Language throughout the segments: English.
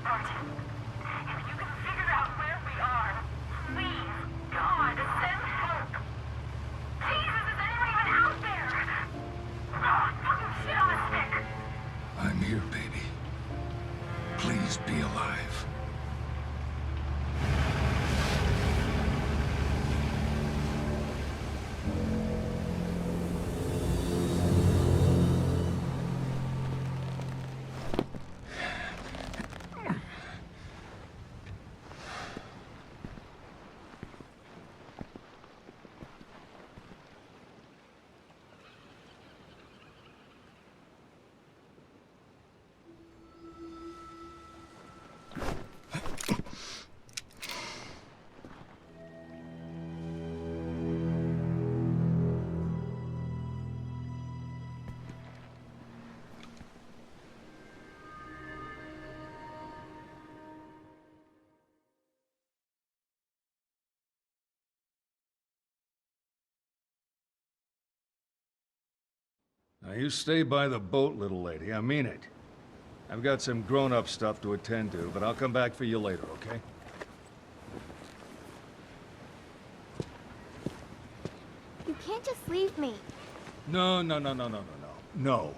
Martin, if you can figure out where we are, please, God, send help. Jesus, is anyone even out there? Oh, fucking shit on a stick. I'm here, baby. Please be alive. Now, you stay by the boat, little lady. I mean it. I've got some grown-up stuff to attend to, but I'll come back for you later, okay? You can't just leave me. No. No.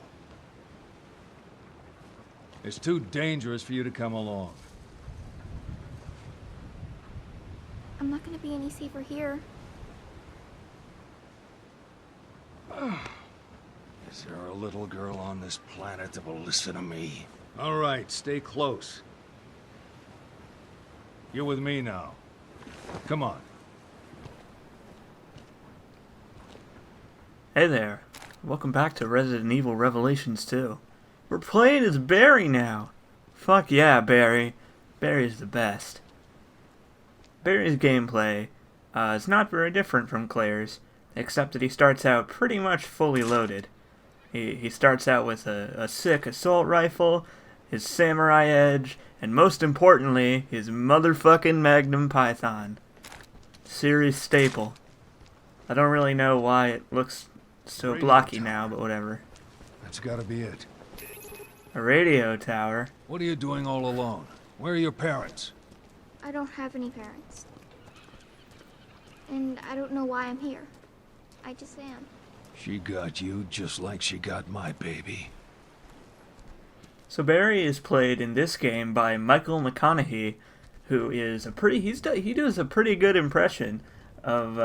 It's too dangerous for you to come along. I'm not gonna be any safer here. Is there a little girl on this planet that will listen to me? All right, stay close. You're with me now. Come on. Hey there, welcome back to Resident Evil Revelations 2. We're playing as Barry now. Fuck yeah, Barry. Barry's the best. Barry's gameplay is not very different from Claire's, except that he starts out pretty much fully loaded. He starts out with a sick assault rifle, his samurai edge, and most importantly, his motherfucking Magnum Python. Series staple. I don't really know why it looks so blocky now, but whatever. That's gotta be it. A radio tower. What are you doing all alone? Where are your parents? I don't have any parents. And I don't know why I'm here. I just am. She got you just like she got my baby. So Barry is played in this game by Michael McConaughey, who is he does a pretty good impression of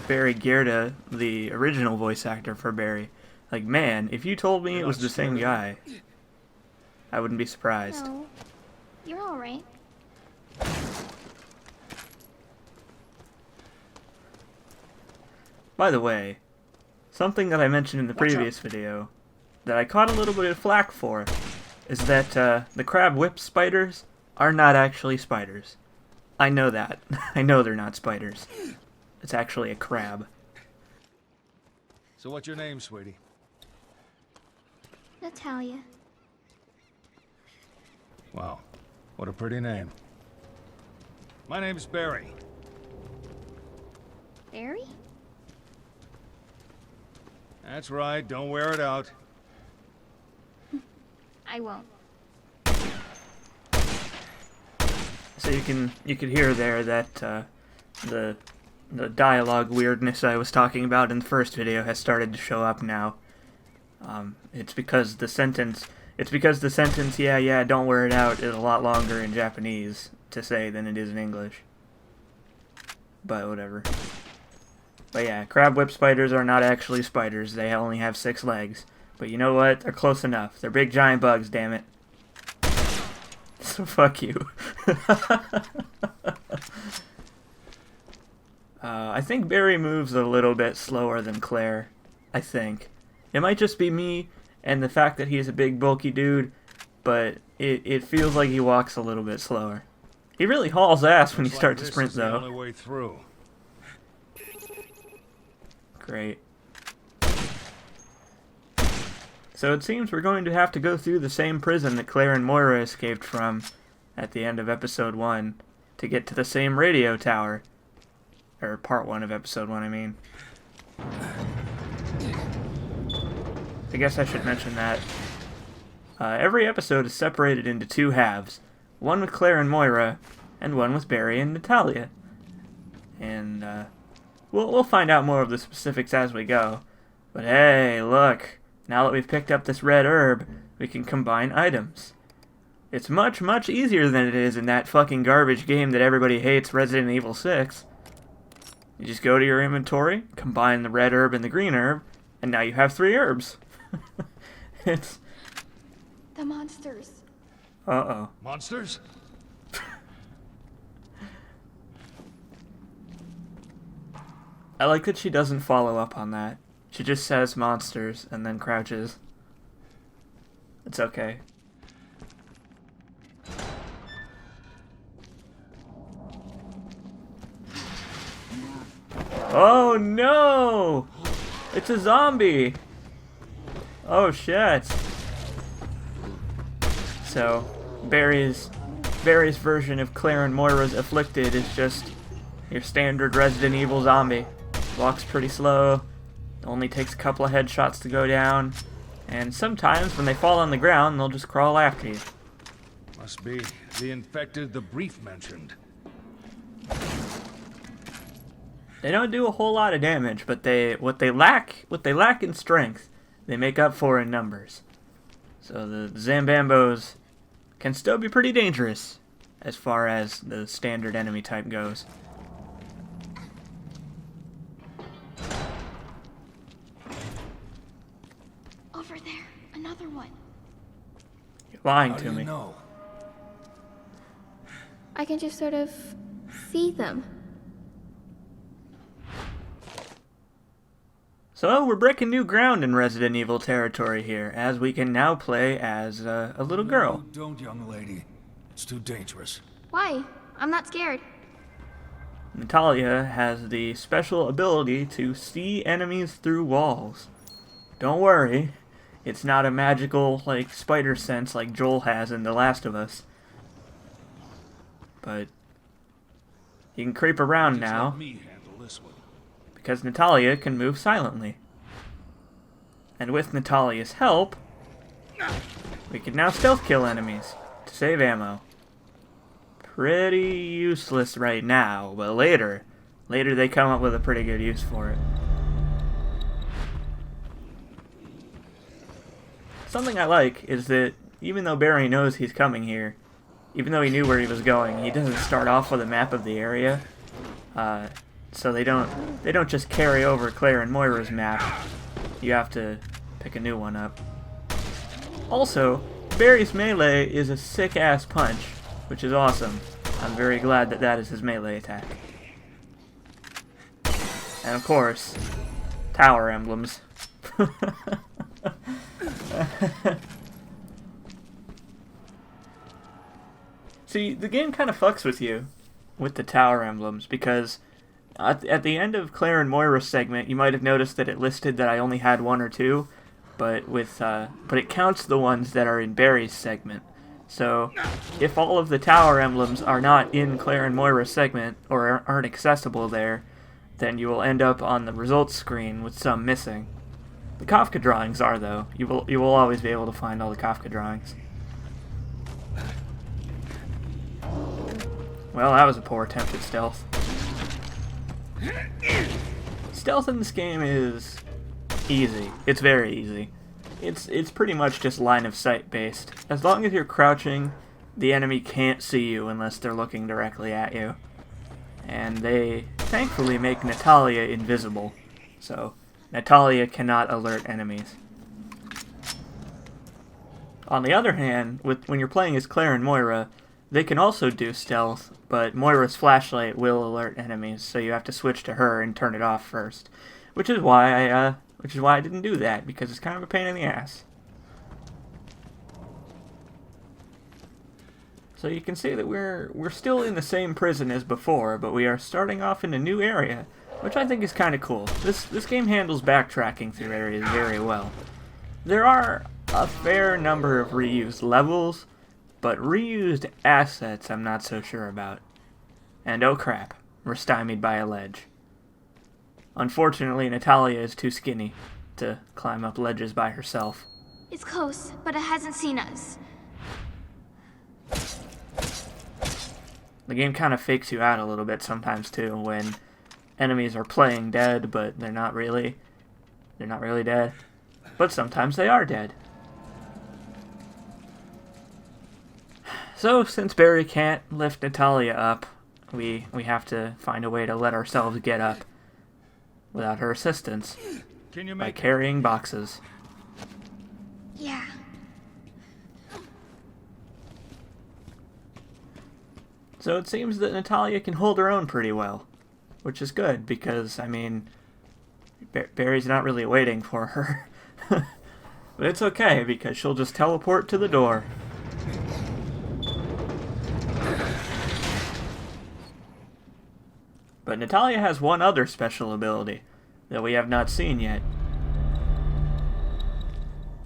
Barry Gerda, the original voice actor for Barry. Like, man, if you told me it was the same guy, I wouldn't be surprised. No. You're alright. By the way, something that I mentioned in the previous video that I caught a little bit of flack for is that the crab whip spiders are not actually spiders. I know that. I know they're not spiders. It's actually a crab. So what's your name, sweetie? Natalia. Wow, what a pretty name. My name's Barry. Barry? That's right, don't wear it out. I won't. So you could hear there that the dialogue weirdness I was talking about in the first video has started to show up now. It's because the sentence, yeah, don't wear it out, is a lot longer in Japanese to say than it is in English. But whatever. But yeah, crab whip spiders are not actually spiders. They only have 6 legs. But you know what? They're close enough. They're big giant bugs, damn it. So fuck you. I think Barry moves a little bit slower than Claire. I think. It might just be me and the fact that he's a big bulky dude, but it feels like he walks a little bit slower. He really hauls ass when you start to sprint, though. The only way through. Great. So it seems we're going to have to go through the same prison that Claire and Moira escaped from at the end of episode 1 to get to the same radio tower. Or part 1 of episode 1, I mean. I guess I should mention that. Every episode is separated into 2 halves. one with Claire and Moira, and one with Barry and Natalia. And we'll find out more of the specifics as we go. But hey, look, now that we've picked up this red herb, we can combine items. It's much, much easier than it is in that fucking garbage game that everybody hates, Resident Evil 6. You just go to your inventory, combine the red herb and the green herb, and now you have 3 herbs. It's... The monsters. Uh-oh. Monsters? I like that she doesn't follow up on that. She just says monsters and then crouches. It's okay. Oh no! It's a zombie! Oh shit. So, Barry's version of Claire and Moira's Afflicted is just your standard Resident Evil zombie. Walks pretty slow, only takes a couple of headshots to go down, and sometimes when they fall on the ground, they'll just crawl after you. Must be the infected the brief mentioned. They don't do a whole lot of damage, but what they lack in strength, they make up for in numbers. So the Zambambos can still be pretty dangerous as far as the standard enemy type goes. Over there, another one. You're lying How to do you me. know? I can just sort of see them. So we're breaking new ground in Resident Evil territory here, as we can now play as a little girl. No, don't, young lady. It's too dangerous. Why? I'm not scared. Natalia has the special ability to see enemies through walls. Don't worry, it's not a magical, like, spider sense like Joel has in The Last of Us. But you can creep around now, Let me handle this one. because Natalia can move silently. And with Natalia's help, we can now stealth kill enemies to save ammo. Pretty useless right now, but later they come up with a pretty good use for it. Something I like is that even though Barry knows he's coming here, even though he knew where he was going, he doesn't start off with a map of the area. So they don't just carry over Claire and Moira's map. You have to pick a new one up. Also, Barry's melee is a sick-ass punch, which is awesome. I'm very glad that that is his melee attack. And of course, tower emblems. See, the game kind of fucks with you with the tower emblems, because at the end of Claire and Moira's segment, you might have noticed that it listed that I only had 1 or 2, but it counts the ones that are in Barry's segment. So, if all of the tower emblems are not in Claire and Moira's segment, or aren't accessible there, then you will end up on the results screen with some missing. The Kafka drawings are, though. You will always be able to find all the Kafka drawings. Well, that was a poor attempt at stealth. Stealth in this game is easy. It's very easy. It's pretty much just line of sight based. As long as you're crouching, the enemy can't see you unless they're looking directly at you. And they thankfully make Natalia invisible, so Natalia cannot alert enemies. On the other hand, when you're playing as Claire and Moira, they can also do stealth, but Moira's flashlight will alert enemies, so you have to switch to her and turn it off first. Which is why I didn't do that, because it's kind of a pain in the ass. So you can see that we're still in the same prison as before, but we are starting off in a new area, which I think is kind of cool. This game handles backtracking through areas very well. There are a fair number of reused levels, but reused assets I'm not so sure about. And oh crap, we're stymied by a ledge. Unfortunately, Natalia is too skinny to climb up ledges by herself. It's close, but it hasn't seen us. The game kind of fakes you out a little bit sometimes too when enemies are playing dead, but they're not really dead. But sometimes they are dead. So since Barry can't lift Natalia up, we have to find a way to let ourselves get up without her assistance Can you by make carrying boxes. Yeah. So it seems that Natalia can hold her own pretty well, which is good because, I mean, Barry's not really waiting for her. But it's okay because she'll just teleport to the door. But Natalia has one other special ability that we have not seen yet.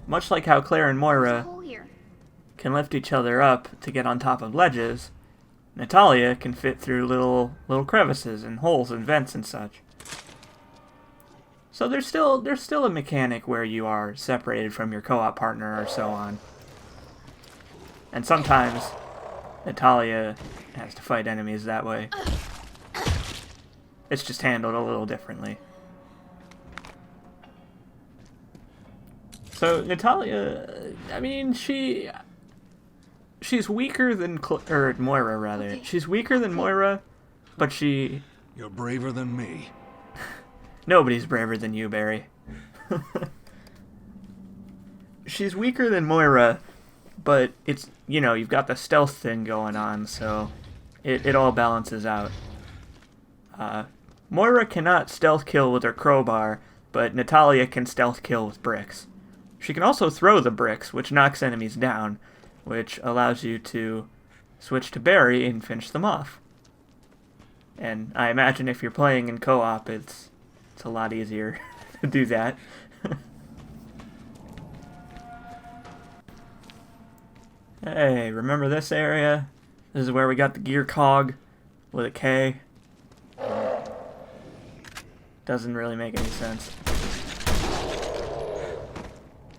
Much like how Claire and There's a Moira hole here. can lift each other up to get on top of ledges, Natalia can fit through little crevices and holes and vents and such. So there's still a mechanic where you are separated from your co-op partner or so on. And sometimes Natalia has to fight enemies that way. It's just handled a little differently. So Natalia, I mean, she's weaker than Moira rather. Okay. She's weaker than Moira, but she You're braver than me. nobody's braver than you, Barry. She's weaker than Moira, but it's, you know, you've got the stealth thing going on, so it all balances out. Moira cannot stealth kill with her crowbar, but Natalia can stealth kill with bricks. She can also throw the bricks, which knocks enemies down, which allows you to switch to Barry and finish them off. And I imagine if you're playing in co-op, it's a lot easier to do that. Hey, remember this area? This is where we got the gear cog with a K. Doesn't really make any sense.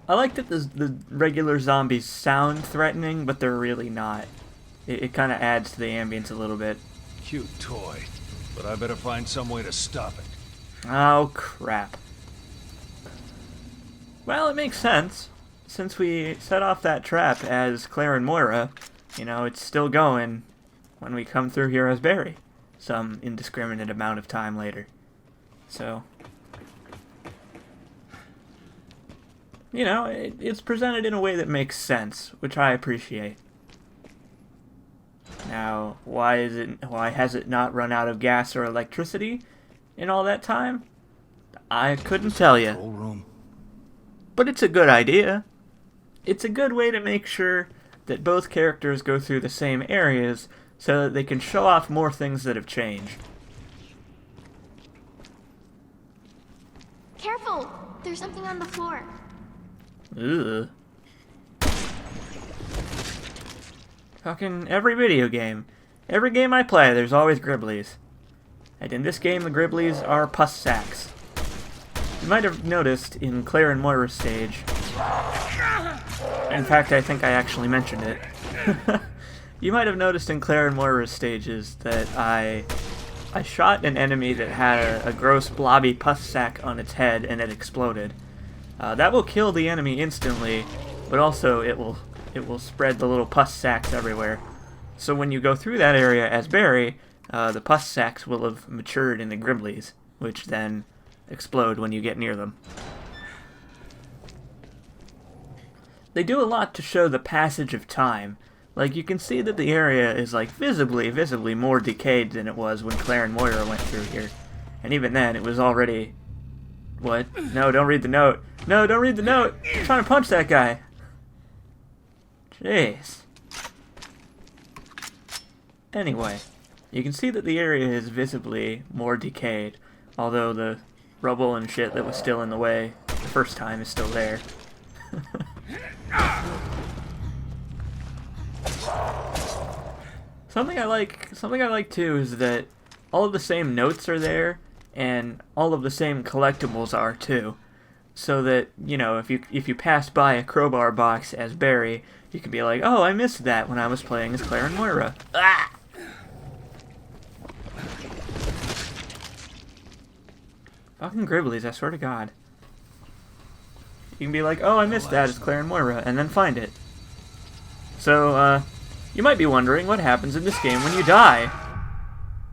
I like that the regular zombies sound threatening, but they're really not. It kind of adds to the ambience a little bit. Cute toy, but I better find some way to stop it. Oh, crap. Well, it makes sense. Since we set off that trap as Claire and Moira, you know, it's still going when we come through here as Barry, some indiscriminate amount of time later. So, you know, it's presented in a way that makes sense, which I appreciate. Now, why has it not run out of gas or electricity in all that time? I couldn't tell you. Control room. But it's a good idea. It's a good way to make sure that both characters go through the same areas so that they can show off more things that have changed. Careful! There's something on the floor. Ugh. Fucking every video game. Every game I play, there's always Gribblies. And in this game, the Gribblies are pus sacks. You might have noticed in Claire and Moira's stage. In fact, I think I actually mentioned it. You might have noticed in Claire and Moira's stages that I shot an enemy that had a gross blobby pus sack on its head and it exploded. That will kill the enemy instantly, but also it will spread the little pus sacks everywhere. So when you go through that area as Barry, the pus sacks will have matured into Gribblies, which then explode when you get near them. They do a lot to show the passage of time. Like, you can see that the area is, like, visibly more decayed than it was when Claire and Moira went through here. And even then, it was already... What? No, don't read the note. No, don't read the note! I'm trying to punch that guy! Jeez. Anyway, you can see that the area is visibly more decayed, although the rubble and shit that was still in the way the first time is still there. Something I like too is that all of the same notes are there, and all of the same collectibles are too. So that, you know, if you pass by a crowbar box as Barry, you can be like, oh, I missed that when I was playing as Claire and Moira. Ah! Fucking Gribblies, I swear to God. You can be like, oh, I missed that, it's Claire and Moira, and then find it. So, you might be wondering what happens in this game when you die.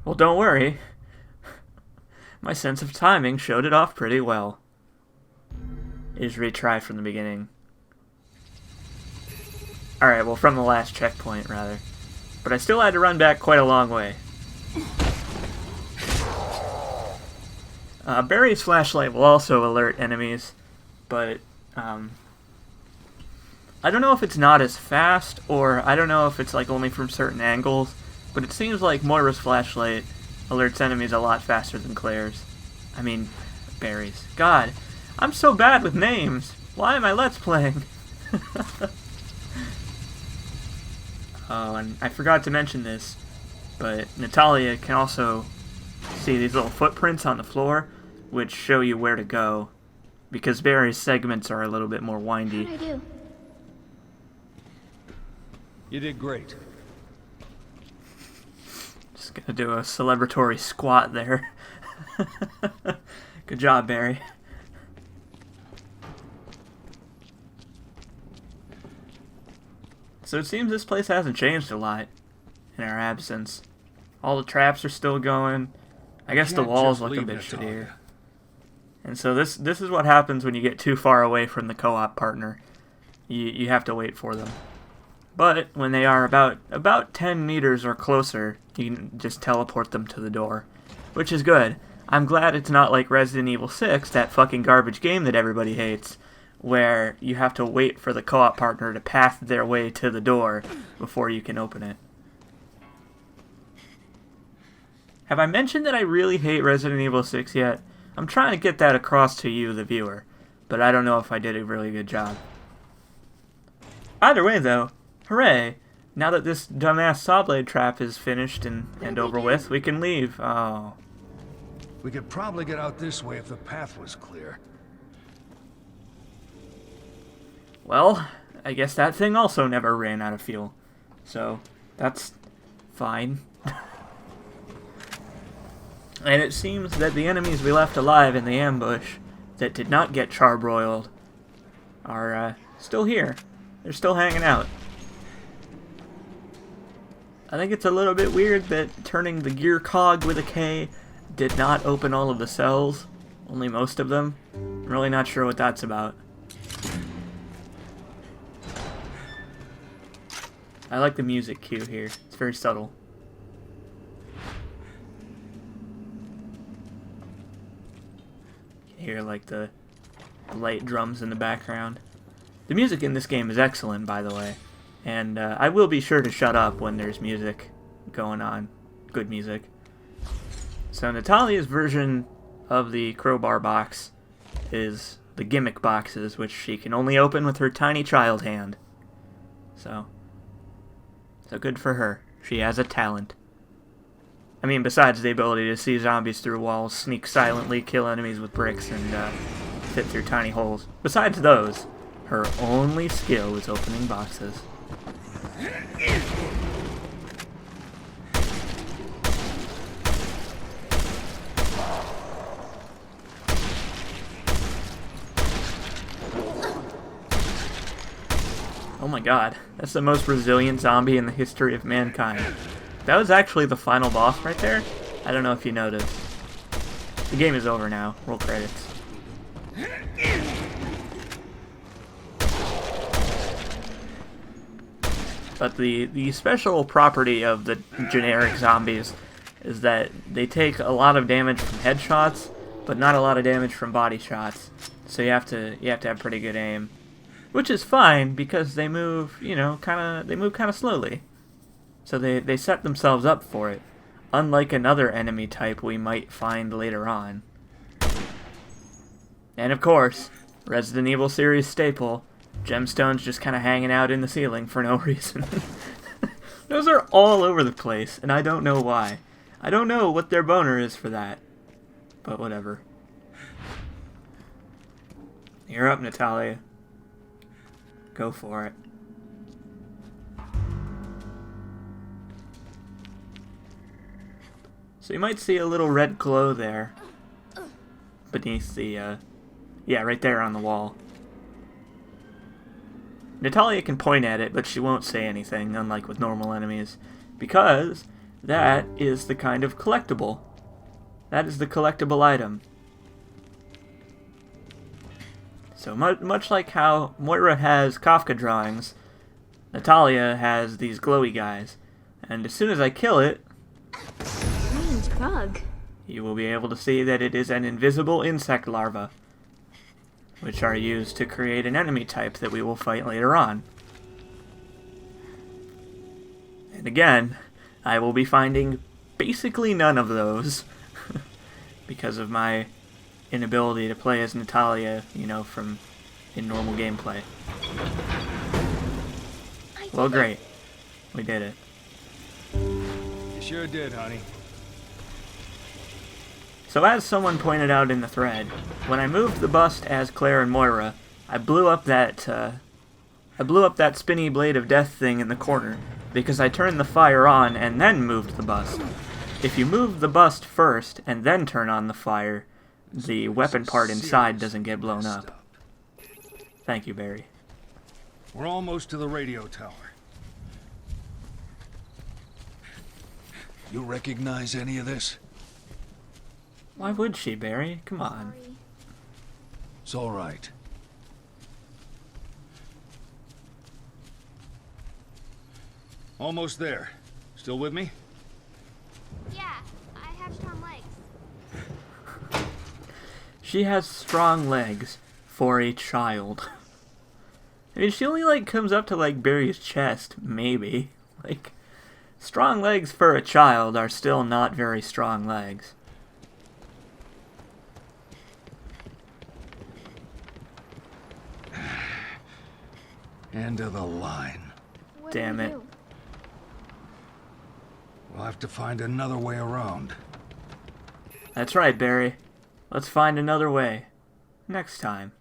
Well, don't worry. My sense of timing showed it off pretty well. Is retry from the beginning. Alright, well, from the last checkpoint, rather. But I still had to run back quite a long way. Barry's flashlight will also alert enemies, but I don't know if it's not as fast, or I don't know if it's like only from certain angles, but it seems like Moira's flashlight alerts enemies a lot faster than Claire's. I mean, Barry's. God, I'm so bad with names. Why am I Let's Playing? Oh, and I forgot to mention this, but Natalia can also see these little footprints on the floor, which show you where to go, because Barry's segments are a little bit more windy. How'd I do? You did great. Just gonna do a celebratory squat there. Good job, Barry. So it seems this place hasn't changed a lot in our absence. All the traps are still going. I guess the walls look a bit shittier. And so this is what happens when you get too far away from the co-op partner. You have to wait for them. But when they are about 10 meters or closer, you can just teleport them to the door, which is good. I'm glad it's not like Resident Evil 6, that fucking garbage game that everybody hates, where you have to wait for the co-op partner to path their way to the door before you can open it. Have I mentioned that I really hate Resident Evil 6 yet? I'm trying to get that across to you, the viewer, but I don't know if I did a really good job. Either way, though, hooray! Now that this dumbass Sawblade trap is finished and over with, we can leave. Oh. We could probably get out this way if the path was clear. Well, I guess that thing also never ran out of fuel. So, that's fine. And it seems that the enemies we left alive in the ambush that did not get charbroiled are still here. They're still hanging out. I think it's a little bit weird that turning the gear cog with a K did not open all of the cells, only most of them. I'm really not sure what that's about. I like the music cue here. It's very subtle. You can hear like the light drums in the background. The music in this game is excellent, by the way. And I will be sure to shut up when there's music going on. Good music. So Natalia's version of the crowbar box is the gimmick boxes, which she can only open with her tiny child hand. So good for her. She has a talent. I mean, besides the ability to see zombies through walls, sneak silently, kill enemies with bricks, and fit through tiny holes. Besides those, her only skill is opening boxes. Oh my god, that's the most resilient zombie in the history of mankind. That was actually the final boss right there. I don't know if you noticed. The game is over now. Roll credits. But the special property of the generic zombies is that they take a lot of damage from headshots, but not a lot of damage from body shots. So you have to have pretty good aim. Which is fine, because they move, you know, kind of slowly. So they set themselves up for it, unlike another enemy type we might find later on. And of course, Resident Evil series staple, gemstones just kind of hanging out in the ceiling for no reason. Those are all over the place, and I don't know why. I don't know what their boner is for that. But whatever. You're up, Natalia. Go for it. So you might see a little red glow there. beneath the, yeah, right there on the wall. Natalia can point at it, but she won't say anything, unlike with normal enemies, because that is the kind of collectible. That is the collectible item. So much like how Moira has Kafka drawings, Natalia has these glowy guys. And as soon as I kill it, Strange bug. you will be able to see that it is an invisible insect larva, which are used to create an enemy type that we will fight later on. And again, I will be finding basically none of those because of my inability to play as Natalia, you know, from in normal gameplay. Well, great. We did it. You sure did, honey. So as someone pointed out in the thread, when I moved the bust as Claire and Moira, I blew up that spinny blade of death thing in the corner because I turned the fire on and then moved the bust. If you move the bust first and then turn on the fire, the weapon part inside doesn't get blown up. Thank you, Barry. We're almost to the radio tower. You recognize any of this? Why would she, Barry? Come on. Sorry. It's all right. Almost there. Still with me? Yeah, I have strong legs. She has strong legs for a child. I mean, she only, like, comes up to, like, Barry's chest, maybe. Like, strong legs for a child are still not very strong legs. End of the line. What Damn do we it. do? We'll have to find another way around. That's right, Barry. Let's find another way. Next time.